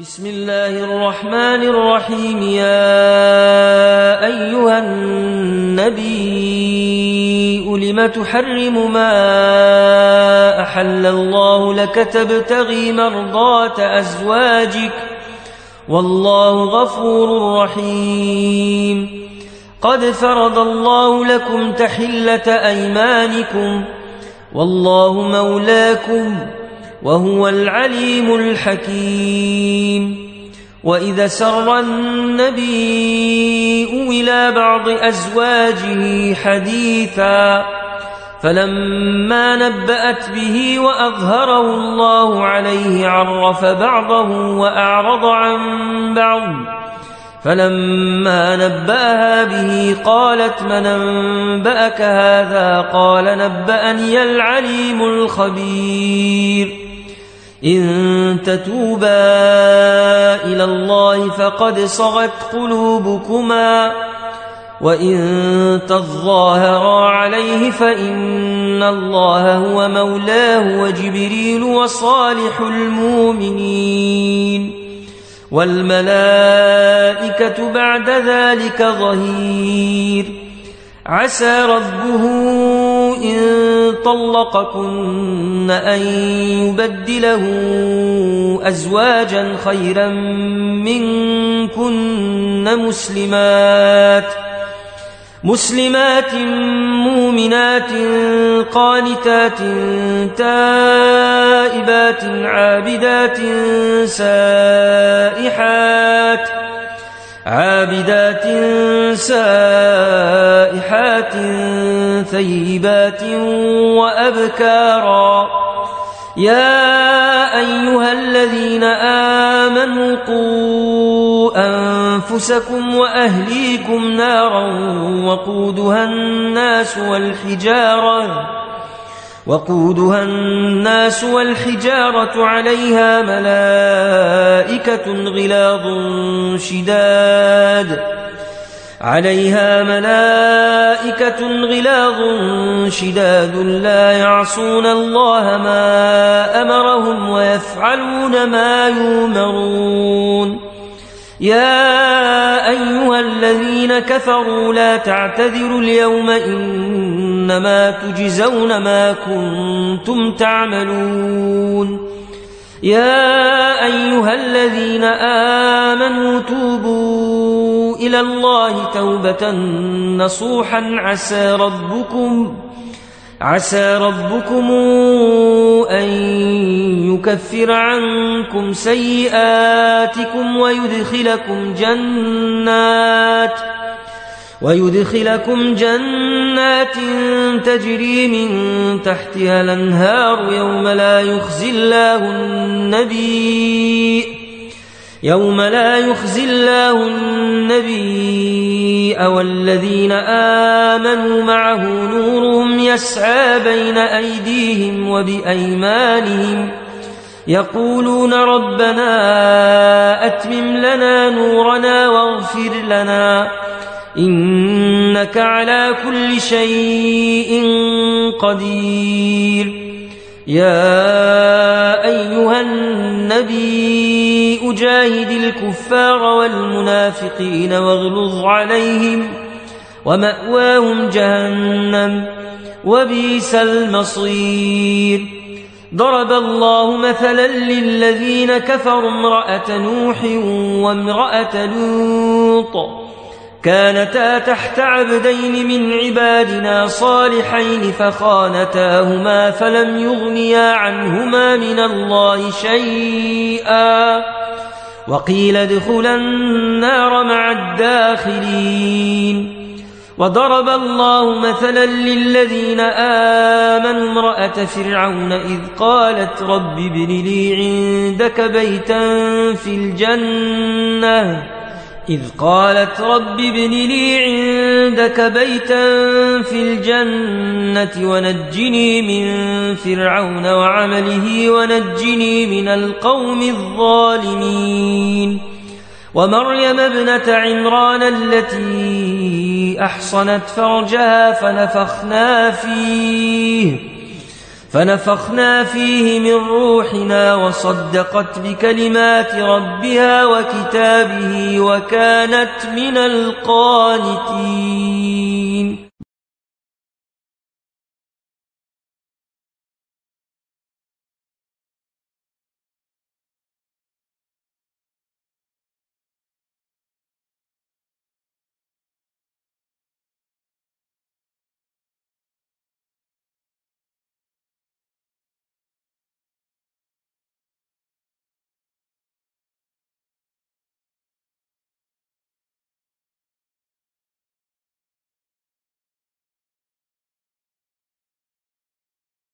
بسم الله الرحمن الرحيم. يا أيها النبي لم تحرم ما أحل الله لك تبتغي مرضات أزواجك والله غفور رحيم. قد فرض الله لكم تحلة أيمانكم والله مولاكم وهو العليم الحكيم. وإذا سر النبي إلى بعض أزواجه حديثا فلما نبأت به وأظهره الله عليه عرف بعضه وأعرض عن بعض، فلما نبأها به قالت من أنبأك هذا؟ قال نبأني العليم الخبير. إن تتوبا إلى الله فقد صغت قلوبكما وإن تظاهرا عليه فإن الله هو مولاه وجبريل وصالح المؤمنين والملائكة بعد ذلك ظهير. عسى ربه إن طلقكن أن يبدله أزواجا خيرا منكن مسلمات مؤمنات قانتات تائبات عابدات سائحات ثيبات وأبكارا. يا أيها الذين آمنوا قوا أنفسكم وأهليكم نارا وقودها الناس والحجارة عليها ملائكة غلاظ شداد لا يعصون الله ما أمرهم ويفعلون ما يؤمرون. يا أيها الذين كفروا لا تعتذروا اليوم إنما تجزون ما كنتم تعملون. يا أيها الذين آمنوا توبوا إلى الله توبة نصوحا عسى ربكم أن يكفر عنكم سيئاتكم ويدخلكم جنات تجري من تحتها الأنهار يوم لا يخزي الله النبي والذين آمنوا معه نورهم يسعى بين أيديهم وبأيمانهم يقولون ربنا أتمم لنا نورنا واغفر لنا إنك على كل شيء قدير. يا أيها النبي أجاهد الكفار والمنافقين واغلظ عليهم ومأواهم جهنم وبئس المصير. ضرب الله مثلا للذين كفروا امرأة نوح وامرأة لوط كانتا تحت عبدين من عبادنا صالحين فخانتاهما فلم يغنيا عنهما من الله شيئا وقيل ادخلا النار مع الداخلين. وضرب الله مثلا للذين آمنوا امرأة فرعون إذ قالت رب ابن لي عندك بيتا في الجنة ونجني من فرعون وعمله ونجني من القوم الظالمين. ومريم ابنة عمران التي أحصنت فرجها فنفخنا فيه من روحنا وصدقت بكلمات ربها وكتابه وكانت من القانتين.